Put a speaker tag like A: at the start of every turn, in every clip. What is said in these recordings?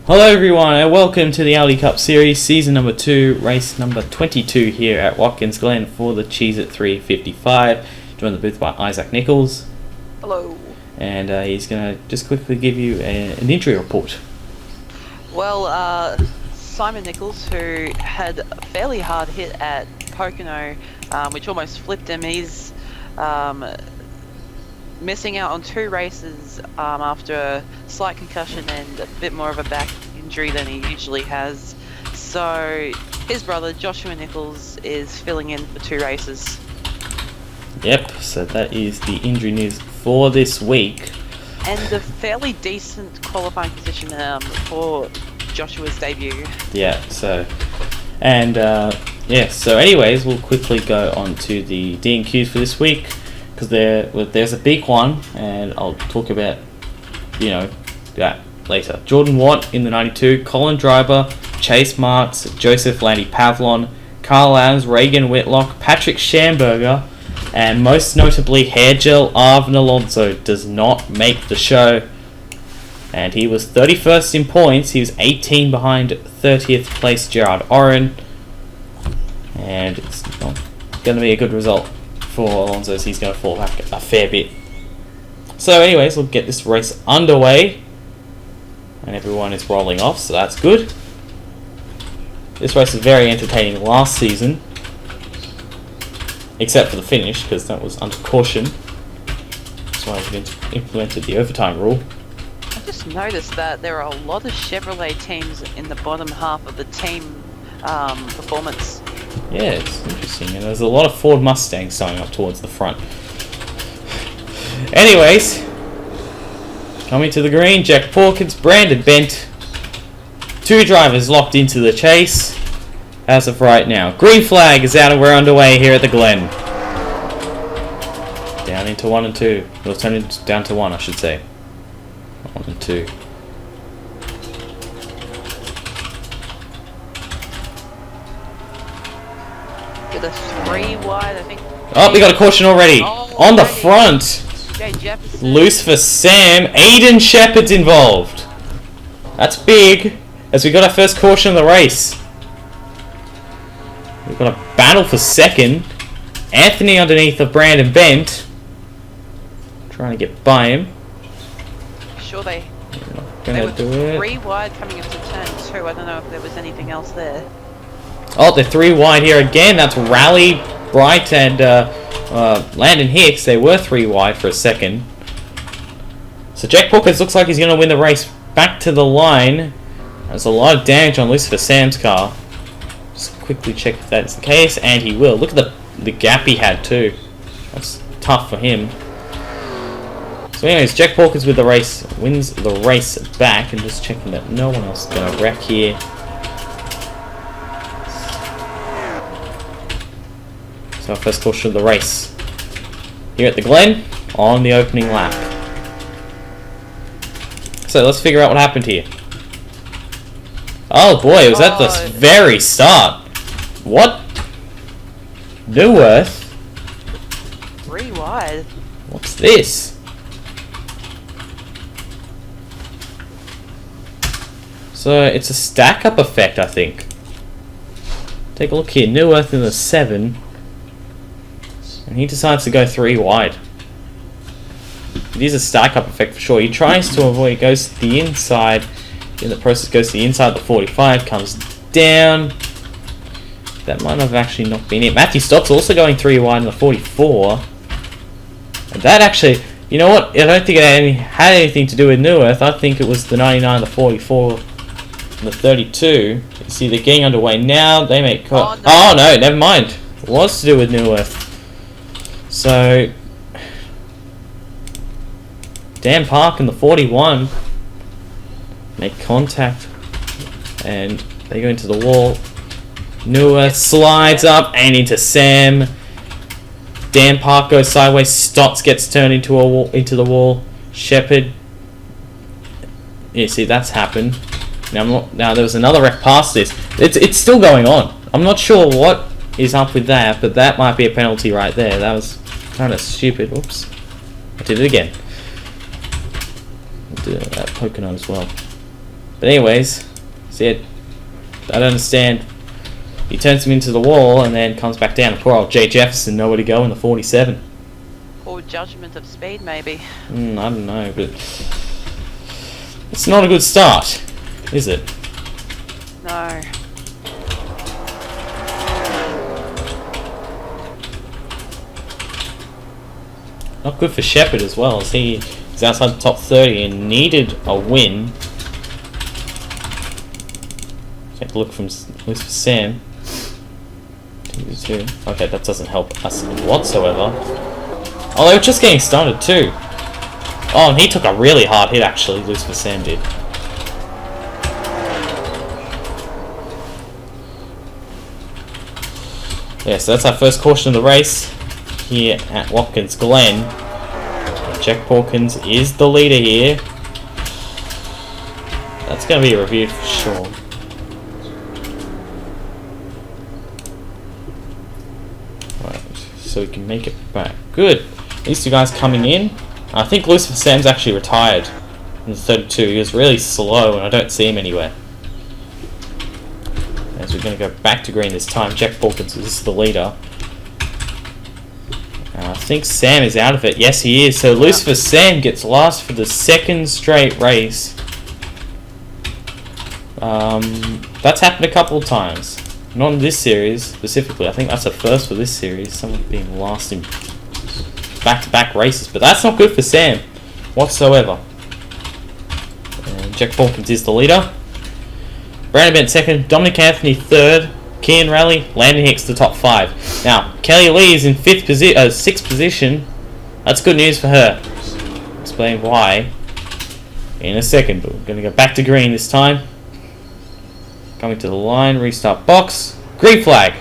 A: Hello everyone and welcome to the Aldi Cup Series, Season number 2, race number 22 here at Watkins Glen for the Cheez at 355. Joined the booth by Isaac Nichols.
B: Hello.
A: And he's going to just quickly give you an injury report.
B: Well, Simon Nichols, who had a fairly hard hit at Pocono, which almost flipped him, he's missing out on 2 races after a slight concussion and a bit more of a back injury than he usually has. So his brother Joshua Nichols is filling in for 2 races.
A: Yep, so that is the injury news for this week.
B: And a fairly decent qualifying position for Joshua's debut.
A: Yeah, so... And, so anyways, we'll quickly go on to the D&Qs for this week, because there's a big one, and I'll talk about, that later. Jordan Watt in the 92, Colin Driver, Chase Marks, Joseph Landy Pavlon, RLANZ, Reagan Whitlock, Patrick Schamberger, and most notably Hairgel Arvin Alonso does not make the show. And he was 31st in points. He was 18 behind 30th place Gerard Oren. And it's not going to be a good result for Alonso, as he's going to fall back a fair bit. So anyways, we'll get this race underway. And everyone is rolling off, so that's good. This race was very entertaining last season. Except for the finish, because that was under caution. That's why we implemented the overtime rule.
B: I just noticed that there are a lot of Chevrolet teams in the bottom half of the team performance.
A: Yeah, it's interesting. And there's a lot of Ford Mustangs starting up towards the front. Anyways, coming to the green, Jack Porkins, Brandon Bent. 2 drivers locked into the chase as of right now. Green flag is out and we're underway here at the Glen. Down into 1 and 2. We'll turn it down to 1, I should say. 1 and 2.
B: With a 3 wide, I think.
A: Oh, we got a caution already. On the front.
B: Jay Jefferson.
A: Loose for Sam. Aiden Shepherd's involved. That's big, as we got our first caution of the race. We've got a battle for second. Anthony underneath of Brandon Bent. Trying to get by him.
B: Sure they
A: Gonna
B: were
A: do it.
B: 3 wide coming into turn 2. I don't know if there was anything else there.
A: Oh, they're 3 wide here again. That's Raleigh, Bright, and Landon Hicks. They were 3 wide for a second. So Jack Porkins looks like he's going to win the race back to the line. There's a lot of damage on Lucifer Sam's car. Just quickly check if that's the case, and he will. Look at the gap he had too. That's tough for him. So anyways, Jack Porkins with the race, wins the race back, and just checking that no one else is going to wreck here. So our first caution of the race here at the Glen on the opening lap. So let's figure out what happened here. Oh boy, it was at the very start. What? Newworth?
B: 3 wide.
A: What's this? So it's a stack-up effect, I think. Take a look here. Newworth in the 7. And he decides to go 3 wide. It is a stack-up effect for sure. He tries to avoid, he goes to the inside. In the process, goes to the inside, the 45, comes down. That might have actually not been it. Matthew Stott's also going 3 wide in the 44. And that actually, you know what? I don't think it had anything to do with Newworth. I think it was the 99, the 44, and the 32. You see, they're getting underway now. They make... Oh, no, never mind. It was to do with Newworth. So... Dan Park in the 41 make contact and they go into the wall. Newworth slides up and into Sam. Dan Park goes sideways. Stotts gets turned into the wall. Shepherd. You see, that's happened. Now there was another wreck past this. It's still going on. I'm not sure what is up with that, but that might be a penalty right there. That was kind of stupid. Oops. I did it again. I'll do that Pocono as well. But anyways, see it. I don't understand. He turns him into the wall and then comes back down. Poor old Jay Jefferson, nowhere to go in the 47.
B: Or judgment of speed, maybe.
A: I don't know, but it's not a good start, is it?
B: No.
A: Not good for Shepard as well, as he's outside the top 30 and needed a win. Take a look from Lucifer Sam. 2-2. Okay, that doesn't help us whatsoever. Oh, they were just getting started too. Oh, and he took a really hard hit actually, Lucifer Sam did. Yeah, so that's our first caution of the race here at Watkins Glen. Jack Hawkins is the leader here. That's going to be reviewed for sure. Right, so we can make it back. Good. These two guys coming in. I think Lucifer Sam's actually retired in the 32. He was really slow and I don't see him anywhere. As we're going to go back to green this time. Jack Hawkins is the leader. I think Sam is out of it. Yes, he is. So Lucifer Sam gets last for the second straight race. That's happened a couple of times. Not in this series specifically. I think that's the first for this series. Someone being last in back-to-back races. But that's not good for Sam whatsoever. And Jack Hawkins is the leader. Brandon Bent second. Dominic Anthony third. Kian Raleigh, Landon Hicks the top 5. Now, Kelly Lee is in 6th position. That's good news for her. Explain why in a second, but we're going to go back to green this time. Coming to the line, restart box. Green flag.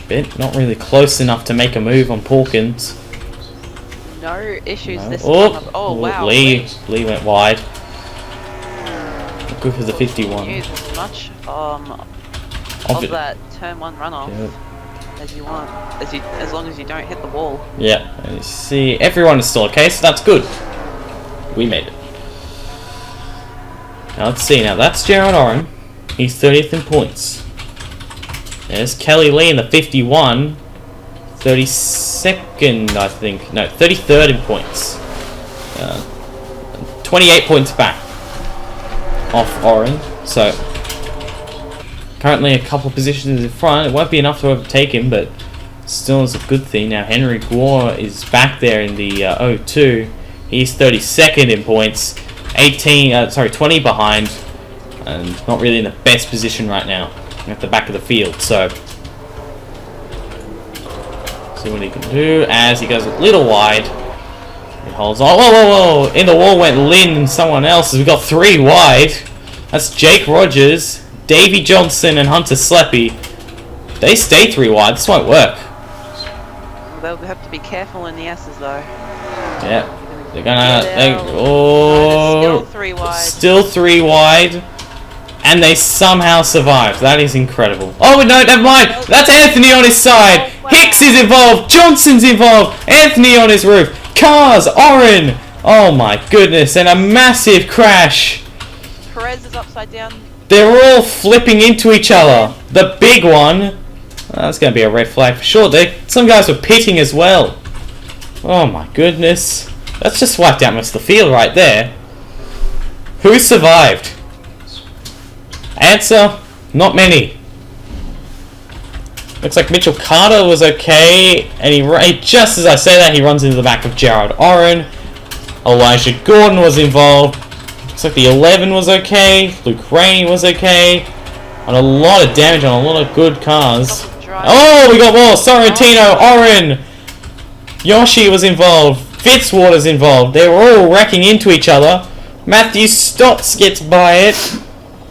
A: Bent not really close enough to make a move on Hawkins.
B: No issues
A: No.
B: this
A: Oh,
B: time. Oh, wow.
A: Lee went wide. Good for the 51.
B: Use as much of that turn 1 runoff as you want, as long as you don't hit the wall.
A: Yeah, and you see everyone is still okay, so that's good. We made it. Now let's see. Now that's Jared Oren. He's 30th in points. There's Kelly Lee in the 51. 32nd, I think. No, 33rd in points. 28 points back off Oren. So, currently a couple of positions in front. It won't be enough to overtake him, but still is a good thing. Now, Henry Gore is back there in the 02. He's 32nd in points. 20 behind. And not really in the best position right now at the back of the field. So, see what he can do as he goes a little wide. He holds on. Whoa, whoa, whoa! In the wall went Lynn and someone else. We've got 3 wide. That's Jake Rogers, Davey Johnson, and Hunter Sleppy. They stay 3 wide. This won't work.
B: They'll have to be careful in the S's though.
A: Yeah. They're gonna.
B: Still 3 wide.
A: Still 3 wide. And they somehow survived. That is incredible. Oh, no, never mind. That's Anthony on his side.
B: Oh, wow.
A: Hicks is involved. Johnson's involved. Anthony on his roof. Cars. Oren. Oh, my goodness. And a massive crash.
B: Perez is upside down.
A: They're all flipping into each other. The big one. That's going to be a red flag for sure. Some guys were pitting as well. Oh, my goodness. That's just wiped out most of the field right there. Who survived? Answer, not many. Looks like Mitchell Carter was okay, and he just as I say that, he runs into the back of Jared Oren. Elijah Gordon was involved. Looks like the 11 was okay. Luke Rainey was okay. And a lot of damage on a lot of good cars. Oh, we got more. Sorrentino, Oren. Yoshi was involved. Fitzwater's involved. They were all wrecking into each other. Matthew Stotts gets by it.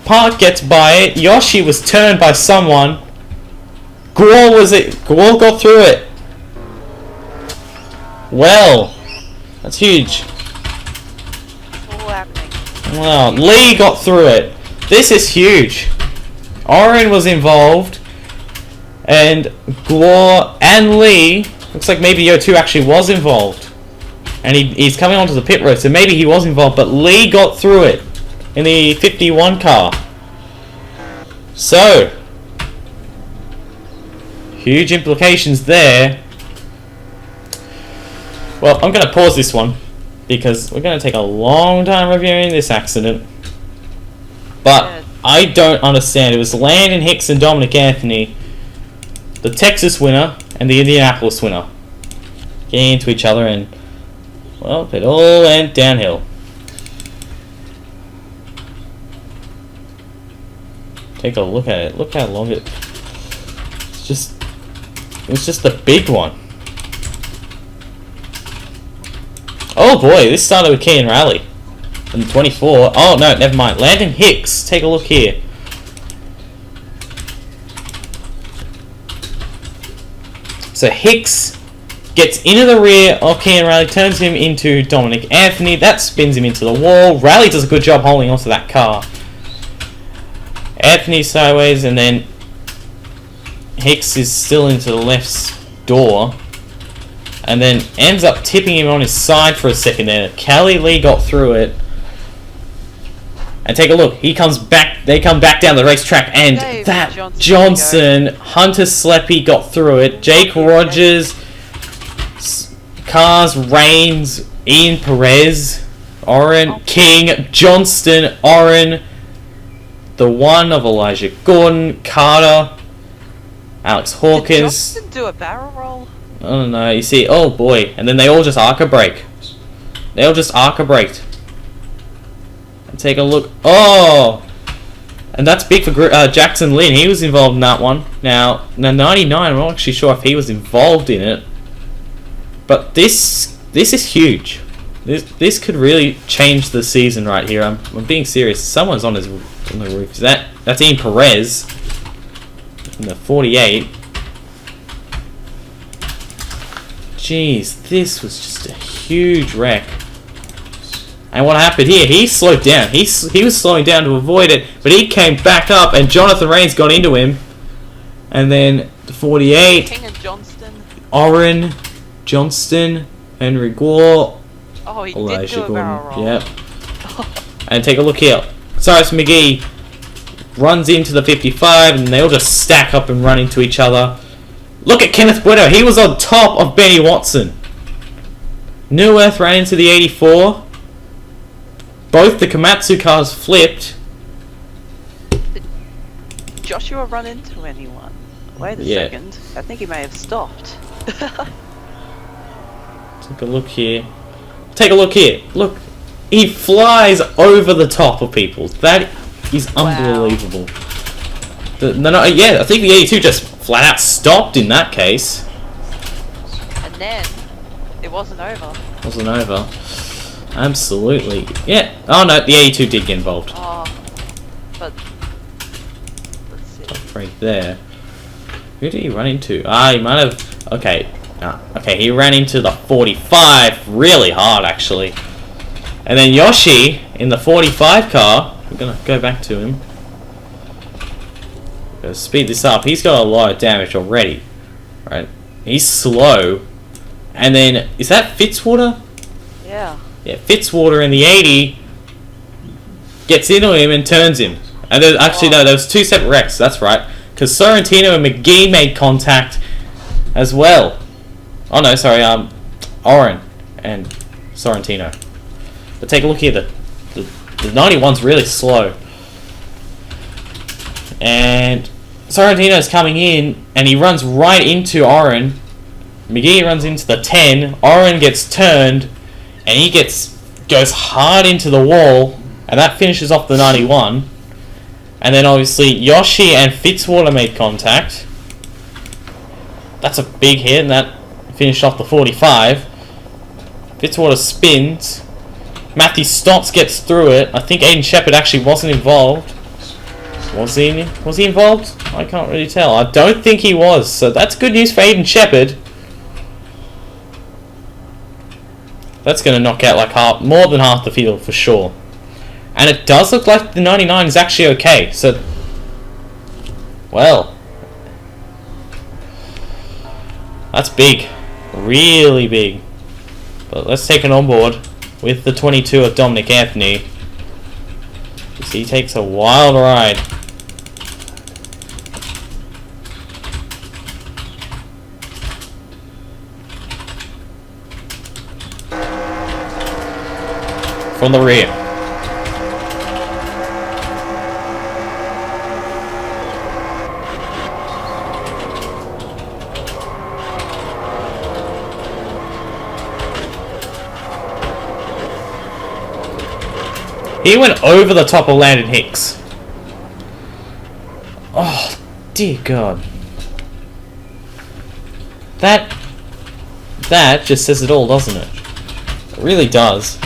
A: Park gets by it. Yoshi was turned by someone. Gore got through it. Well, that's huge.
B: All happening.
A: Wow, Lee got through it. This is huge. Oren was involved, and Gore and Lee. Looks like maybe the O2 actually was involved. And he's coming onto the pit road, so maybe he was involved, but Lee got through it in the 51 car. So, huge implications there. Well, I'm going to pause this one because we're going to take a long time reviewing this accident. But I don't understand. It was Landon Hicks and Dominic Anthony, the Texas winner and the Indianapolis winner, getting into each other, and well, it all went downhill. Take a look at it. Look how long it. It was just the big one. Oh boy, this started with Kean Raleigh in 24. Oh no, never mind. Landon Hicks. Take a look here. So Hicks gets into the rear of Kean Raleigh, turns him into Dominic Anthony. That spins him into the wall. Raleigh does a good job holding onto that car. Anthony sideways, and then Hicks is still into the left door, and then ends up tipping him on his side for a second there. Kelly Lee got through it. And take a look. He comes back. They come back down the racetrack, and that Johnson, Hunter Sleppy got through it. Jake Rogers, Cars, Reigns, Ian Perez, Oren, King, Johnston, Oren, the one of Elijah Gordon, Carter, Alex Hawkins. Did
B: Johnston do a barrel roll?
A: I don't know. You see, oh boy, and then they all just arc a brake. They all just arc a brake. And take a look. Oh, and that's big for Jackson Lynn. He was involved in that one. Now 99. I'm not actually sure if he was involved in it, but this is huge. This could really change the season right here. I'm being serious. Someone's on the roof. That's Ian Perez in the 48. Jeez, this was just a huge wreck. And what happened here? He slowed down. He was slowing down to avoid it, but he came back up, and Jonathan Reigns got into him. And then the 48.
B: King and Johnston.
A: Oren, Johnston, Henry Gore.
B: Oh, he
A: Elijah
B: did do a barrel roll.
A: Yep. And take a look here. Cyrus McGee runs into the 55, and they all just stack up and run into each other. Look at Kenneth Bueno. He was on top of Benny Watson. New Earth ran into the 84. Both the Komatsu cars flipped.
B: Did Joshua run into anyone? Wait a second. I think he may have stopped.
A: Take a look here. Take a look here. Look. He flies over the top of people. That is unbelievable. I think the 82 just flat out stopped in that case.
B: And then it wasn't over.
A: Wasn't over. Absolutely. Yeah. Oh no, the 82 did get involved.
B: Oh, but let's see.
A: Right there. Who did he run into? He might have. Okay. Okay, he ran into the 45 really hard actually. And then Yoshi in the 45 car. We're gonna go back to him. Gotta speed this up. He's got a lot of damage already. Right? He's slow. And then is that Fitzwater?
B: Yeah. Yeah,
A: Fitzwater in the 80 gets into him and turns him. And there's actually no, there was two separate wrecks. That's right, because Sorrentino and McGee made contact as well. Oh no, sorry, Oren and Sorrentino. But take a look here. The 91's really slow, and Sorrentino's coming in, and he runs right into Oren. McGee runs into the 10. Oren gets turned. And he goes hard into the wall, and that finishes off the 91. And then obviously Yoshi and Fitzwater made contact. That's a big hit, and that finished off the 45. Fitzwater spins. Matthew Stotts gets through it. I think Aiden Shepard actually wasn't involved. Was he involved? I can't really tell. I don't think he was, so that's good news for Aiden Shepard. That's going to knock out like more than half the field for sure. And it does look like the 99 is actually okay. So, well, that's big. Really big. But let's take it on board with the 22 of Dominic Anthony. He takes a wild ride. From the rear. He went over the top of Landon Hicks. Oh, dear God. That just says it all, doesn't it? It really does.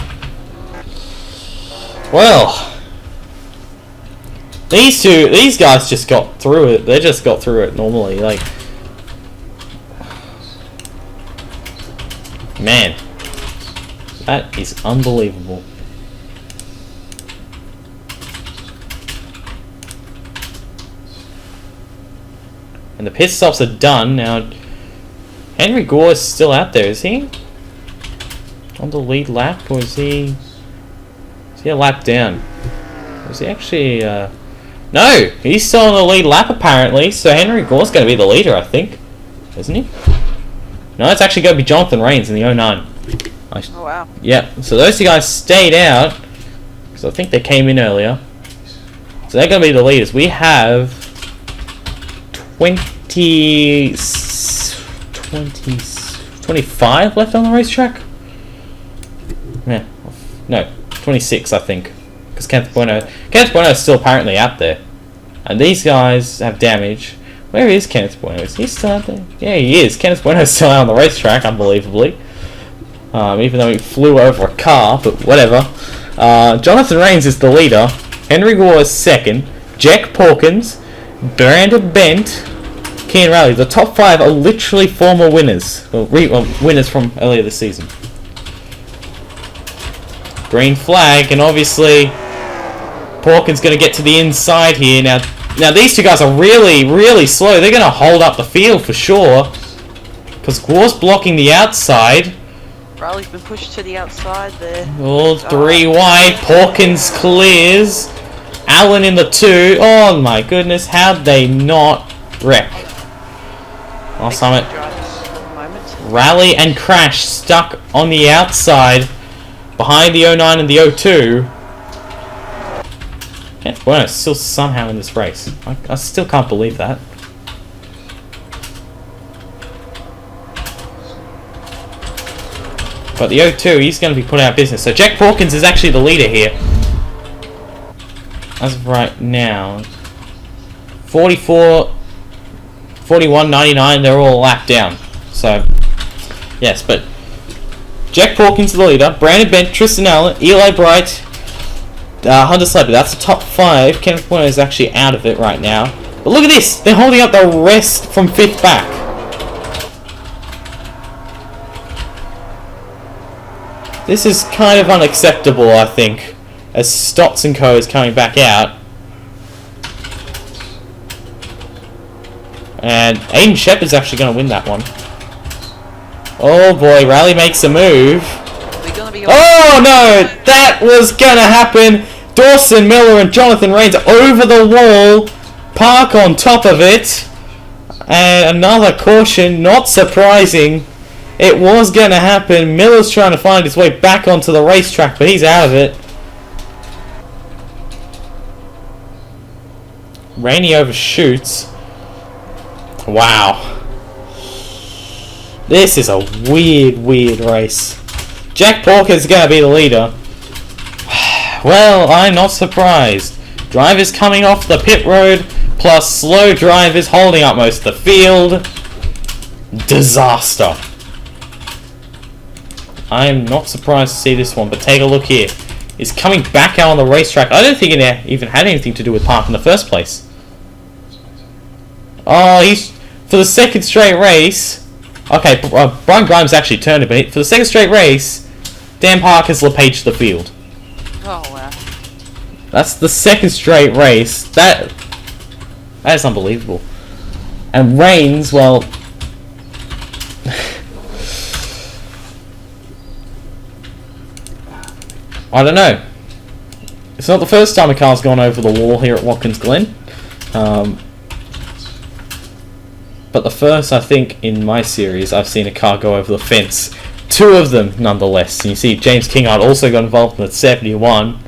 A: Well, these guys just got through it. They just got through it normally. Like, man, that is unbelievable. And the pit stops are done. Now, Henry Gore is still out there, is he? On the lead lap, or is he a lap down? Is he actually, no! He's still on the lead lap, apparently, so Henry Gore's going to be the leader, I think. Isn't he? No, it's actually going to be Jonathan Rains in the 09.
B: Oh, wow.
A: Yeah, so those two guys stayed out, because I think they came in earlier. So they're going to be the leaders. We have 25 left on the racetrack? Yeah. No, 26 I think. Because Kenneth Bueno is still apparently out there. And these guys have damage. Where is Kenneth Bueno? Is he still out there? Yeah, he is. Kenneth Bueno is still out on the racetrack, unbelievably. Even though he flew over a car, but whatever. Jonathan Rains is the leader. Henry Gore is second. Jack Porkins, Brandon Bent, Kean Rowley. The top 5 are literally former winners. Well, winners from earlier this season. Green flag, and obviously Porkins going to get to the inside here. Now these two guys are really, really slow. They're going to hold up the field for sure. Because Gore's blocking the outside.
B: Riley's been pushed to the outside there.
A: All 3 wide. Porkins clears. Allen in the 2. Oh my goodness, how'd they not wreck? Last time it. Rally and Crash stuck on the outside behind the 09 and the 02. Kenneth Bueno is still somehow in this race. I still can't believe that. But the 02, he's going to be put out of business. So Jack Porkins is actually the leader here. As of right now, 44, 41, 99, they're all lapped down. So, yes, but Jack Porkins the leader, Brandon Bent, Tristan Allen, Eli Bright, Hunter Slepper. That's the top 5. Kenneth Bueno is actually out of it right now. But look at this. They're holding up the rest from 5th back. This is kind of unacceptable, I think, as Stotts & Co. is coming back out. And Aiden Shepard's actually going to win that one. Oh boy, Rally makes a move. Oh no, that was going to happen. Dawson Miller and Jonathan Rains over the wall. Park on top of it. And another caution, not surprising. It was going to happen. Miller's trying to find his way back onto the racetrack, but he's out of it. Rainey overshoots. Wow. This is a weird, weird race. Jack Porkins is going to be the leader. Well, I'm not surprised. Drivers coming off the pit road, plus slow drivers holding up most of the field. Disaster. I am not surprised to see this one, but take a look here. He's coming back out on the racetrack. I don't think it even had anything to do with Park in the first place. Oh, he's... For the second straight race... Okay, Brian Grimes actually turned it, but for the second straight race, Dan Park has LePage the field.
B: Oh, wow.
A: That's the second straight race. That is unbelievable. And Rains, well... I don't know. It's not the first time a car's gone over the wall here at Watkins Glen. But the first, I think, in my series, I've seen a car go over the fence. 2 of them, nonetheless. And you see James Kinghart also got involved in the 71.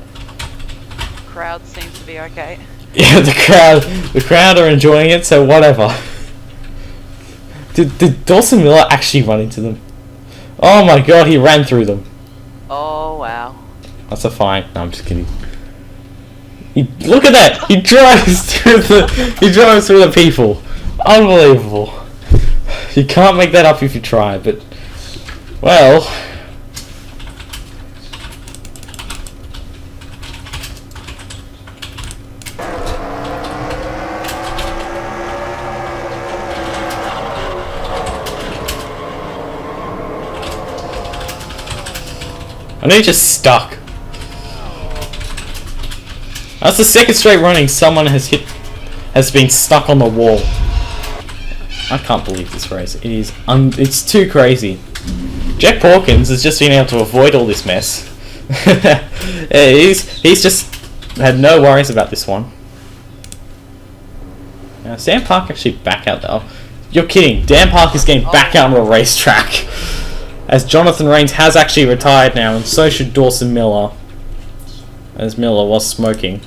B: Crowd seems to be okay.
A: Yeah, the crowd are enjoying it, so whatever. Did Dawson Miller actually run into them? Oh my god, he ran through them.
B: Oh, wow.
A: That's a fine. No, I'm just kidding. Look at that! He drives through the people. Unbelievable. You can't make that up if you try, but well. I know you're just stuck. That's the second straight running someone has been stuck on the wall. I can't believe this race. It is it's too crazy. Jack Hawkins has just been able to avoid all this mess. He's just had no worries about this one. Now Sam Park actually back out though. You're kidding. Dan Park is getting back out on the racetrack. As Jonathan Rains has actually retired now, and so should Dawson Miller. As Miller was smoking,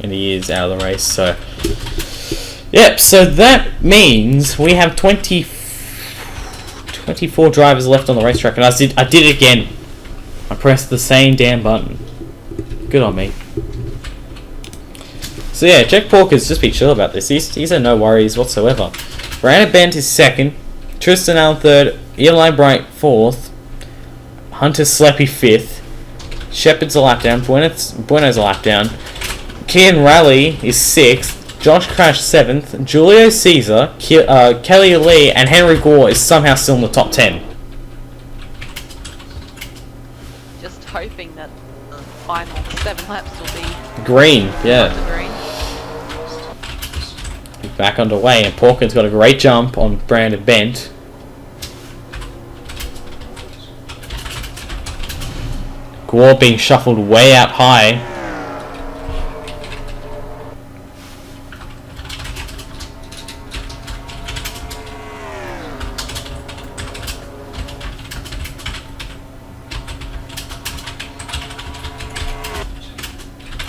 A: and he is out of the race, so... Yep, so that means we have 24 drivers left on the racetrack, and I did it again. I pressed the same damn button. Good on me. So yeah, Jack Porker's just be chill about this. He's had no worries whatsoever. Brandon Bent is second, Tristan Allen third, Eli Bright fourth, Hunter Sleppy fifth, Shepard's a lap down, Bueno's a lap down, Kian Raleigh is sixth, Josh Crash 7th, Julio Caesar, Kelly Lee, and Henry Gore is somehow still in the top 10.
B: Just hoping that the final 7 laps will be
A: green, yeah.
B: green.
A: Back underway, and Porkin's got a great jump on Brandon Bent. Gore being shuffled way out high.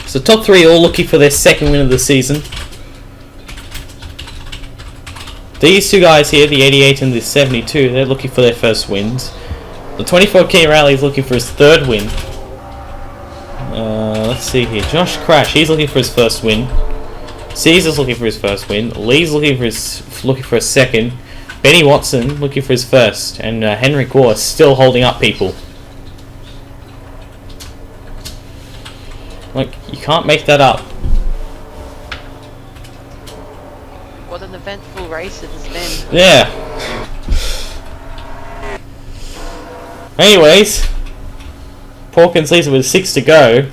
A: So top 3 all looking for their second win of the season. These 2 guys here, the 88 and the 72, they're looking for their first wins. The 24 Key Rally is looking for his 3rd win. Let's see here. Josh Crash, he's looking for his first win. Caesar's looking for his first win. Lee's looking for his second. Benny Watson looking for his first, and Henry Gore still holding up people. Like, you can't make that up.
B: What an eventful race it has been.
A: Yeah. Anyways, Porkins leads with 6 to go.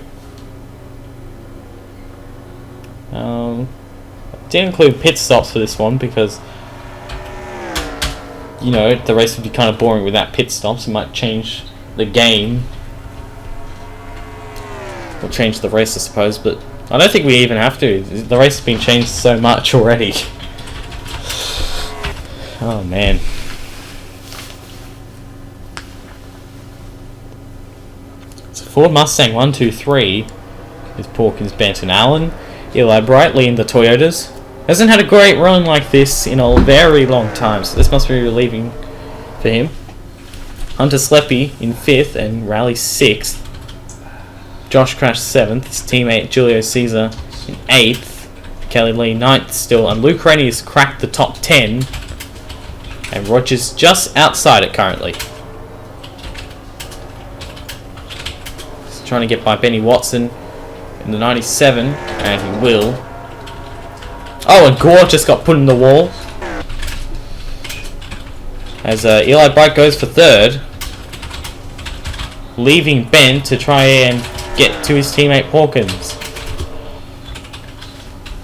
A: Didn't include pit stops for this one because, you know, the race would be kind of boring without pit stops. It might change the game. Or change the race, I suppose, but I don't think we even have to. The race has been changed so much already. Oh man. So Ford Mustang 1, 2, 3 with Porkins, Bent and Allen. Eli Brightly in the Toyotas. Hasn't had a great run like this in a very long time, so this must be relieving for him. Hunter Sleppy in 5th and Raleigh 6th. Josh Crash 7th, his teammate Julio Caesar in 8th, Kelly Lee 9th still, and Luke Rennie has cracked the top 10, and Rogers just outside it currently. He's trying to get by Benny Watson in the 97, and he will. Oh, and Gore just got put in the wall. As Eli Bright goes for 3rd, leaving Ben to try and get to his teammate Hawkins.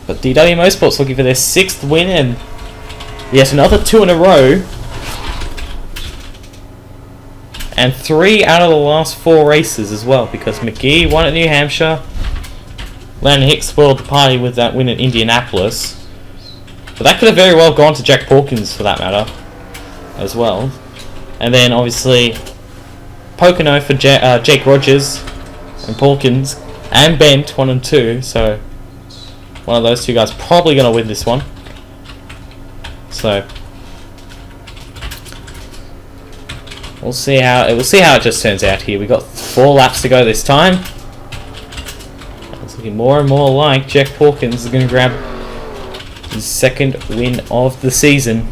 A: But DW Motorsports looking for their 6th win and yet another 2 in a row. and 3 out of the last 4 races as well, because McGee won at New Hampshire. Landon Hicks spoiled the party with that win at Indianapolis. But that could have very well gone to Jack Hawkins for that matter as well. And then obviously Pocono for Jake Rogers and Hawkins and Bent 1 and 2. So one of those two guys probably going to win this one. So we'll see how it just turns out here. We got 4 laps to go this time. It's looking more and more like Jack Hawkins is going to grab his 2nd win of the season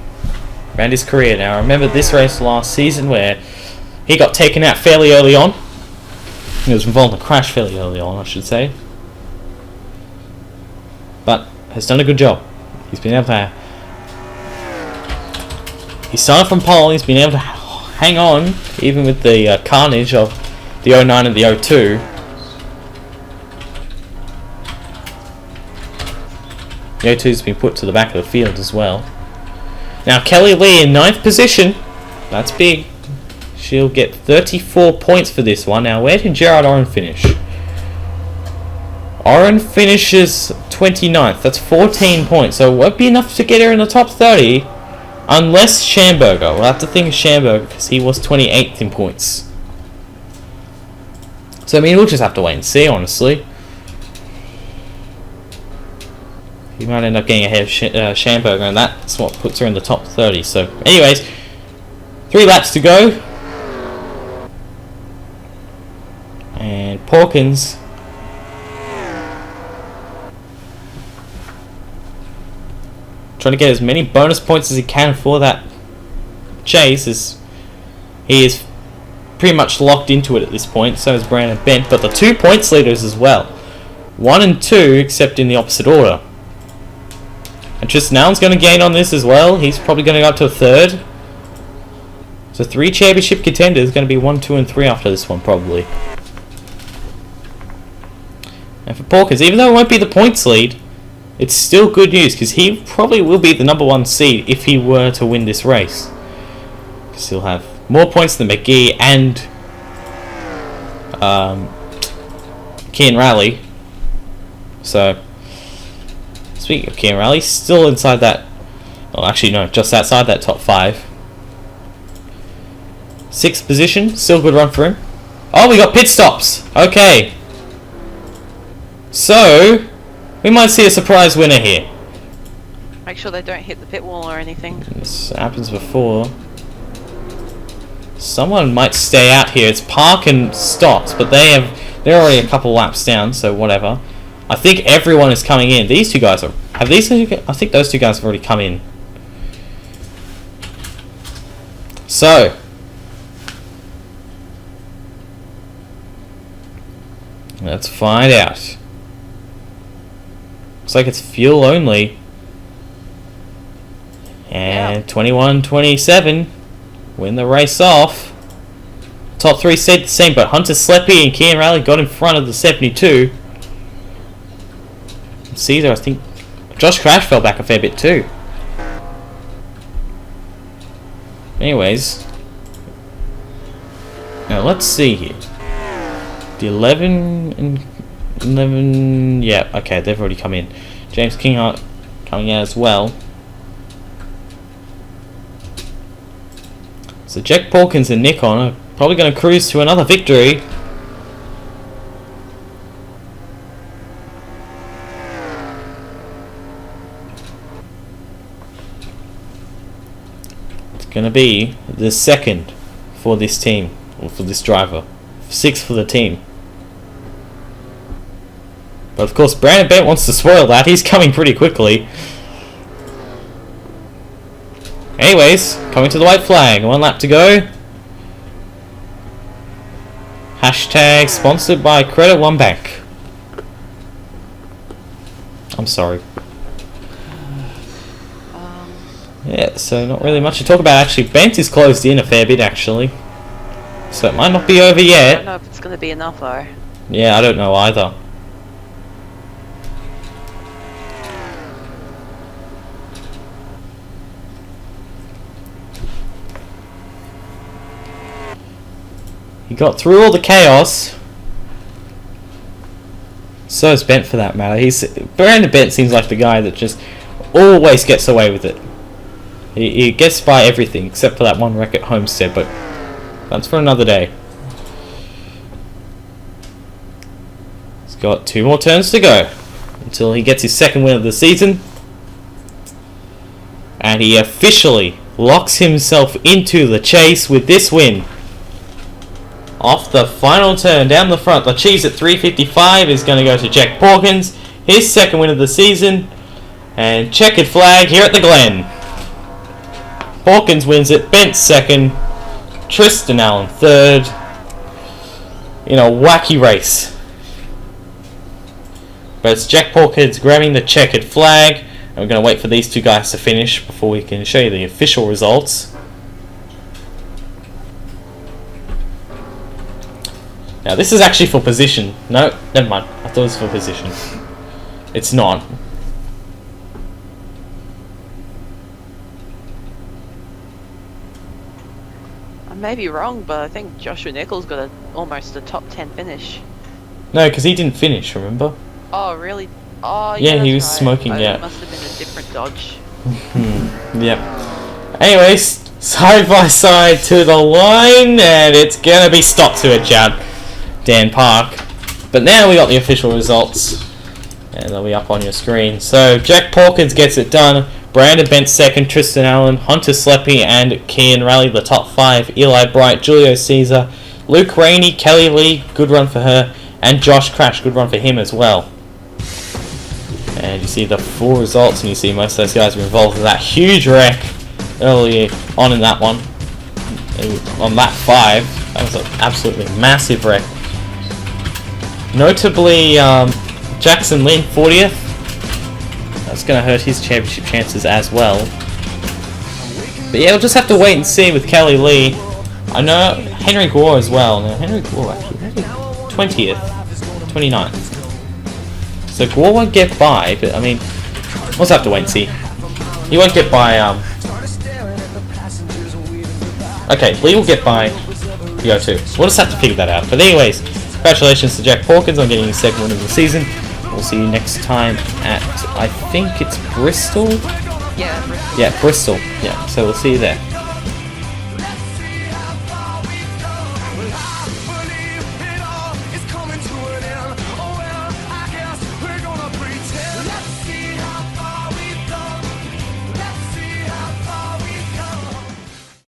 A: around his career. Now, I remember this race last season where he got taken out fairly early on. He was involved in a crash fairly early on, I should say. But has done a good job. He's been able to. He started from pole. He's been able to hang on, even with the carnage of the 09 and the 02. The 02's been put to the back of the field as well. Now Kelly Lee in 9th position. That's big. She'll get 34 points for this one. Now where did Gerard Oren finish? Oren finishes 29th. That's 14 points. So it won't be enough to get her in the top 30. Unless Schamberger. We'll have to think of Schamberger because he was 28th in points. So I mean we'll just have to wait and see, honestly. He might end up getting ahead of Schamberger, and that's what puts her in the top 30. So, anyways, 3 laps to go. And Hawkins trying to get as many bonus points as he can for that chase. As he is pretty much locked into it at this point. So is Brandon Bent, but the 2 points leaders as well. 1 and 2, except in the opposite order. And Tristan Allen's going to gain on this as well. He's probably going to go up to a 3rd. So 3 championship contenders, going to be 1, 2, and 3 after this one, probably. And for Hawkins, even though it won't be the points lead, it's still good news, because he probably will be the number 1 seed if he were to win this race. Because he'll have more points than McGee and Kian Raleigh. So, speaking of Kian Raleigh, still inside that. Well, actually, no, just outside that top 5. 6th position, still good run for him. Oh, we got pit stops. Okay. So, we might see a surprise winner here.
B: Make sure they don't hit the pit wall or anything.
A: This happens before. Someone might stay out here. It's Park and Stotts, but they're already a couple laps down, so whatever. I think everyone is coming in. These two guys are. I think those 2 guys have already come in. So, let's find out. Looks like it's fuel only. And 21-27 win the race off. Top 3 stayed the same, but Hunter Sleppy and Kian Raleigh got in front of the 72. Caesar, I think Josh Crash fell back a fair bit too. Anyways, now let's see here. The 11 and 11, yeah, okay, they've already come in. James Kinghart coming out as well. So Jack Hawkins and Nikon are probably going to cruise to another victory. It's going to be the 2nd for this team, or for this driver. 6th for the team. But of course, Brandon Bent wants to spoil that. He's coming pretty quickly. Anyways, coming to the white flag. 1 lap to go. Hashtag sponsored by Credit One Bank. I'm sorry. Yeah, so not really much to talk about. Actually, Bent is closed in a fair bit, actually. So it might not be over
B: I
A: yet.
B: don't know if it's going to be enough though.
A: Yeah, I don't know either. He got through all the chaos. So is Bent for that matter. Brandon Bent seems like the guy that just always gets away with it. He gets by everything except for that one wreck at Homestead, but that's for another day. He's got 2 more turns to go until he gets his second win of the season. And he officially locks himself into the chase with this win. Off the final turn down the front, the Cheez at 355 is going to go to Jack Pawkins, his second win of the season. And checkered flag here at the Glen. Hawkins wins it, Bent second, Tristan Allen third, in a wacky race. But it's Jack Hawkins grabbing the checkered flag, and we're going to wait for these 2 guys to finish before we can show you the official results. Now this is actually for position. No, never mind. I thought it was for position. It's not.
B: I may be wrong, but I think Joshua Nichols got almost a top 10 finish.
A: No, because he didn't finish, remember?
B: Oh, really? Oh,
A: yeah, he was
B: right.
A: smoking,
B: Oh,
A: yeah.
B: It must have been a different dodge.
A: Yep. Anyways, side by side to the line, and it's gonna be stopped to a jab, Dan Park. But now we got the official results, and they'll be up on your screen. So Jack Hawkins gets it done. Brandon Bent second, Tristan Allen, Hunter Sleppy, and Kian Raleigh the top 5. Eli Bright, Julio Caesar, Luke Rainey, Kelly Lee, good run for her, and Josh Crash, good run for him as well. And you see the full results, and you see most of those guys were involved in that huge wreck early on in that one. On lap 5, that was an absolutely massive wreck. Notably, Jackson Lynn 40th. That's going to hurt his championship chances as well. But yeah, we'll just have to wait and see with Kelly Lee. I know Henry Gore as well. Now, Henry Gore actually had 20th, 29th. So Gore won't get by, but I mean, we'll just have to wait and see. He won't get by, okay, Lee will get by Go too. We'll just have to figure that out. But anyways, congratulations to Jack Hawkins on getting his second win of the season. We'll see you next time at, I think it's Bristol?
B: Yeah, Bristol.
A: Yeah, Bristol. Yeah, so we'll see you there.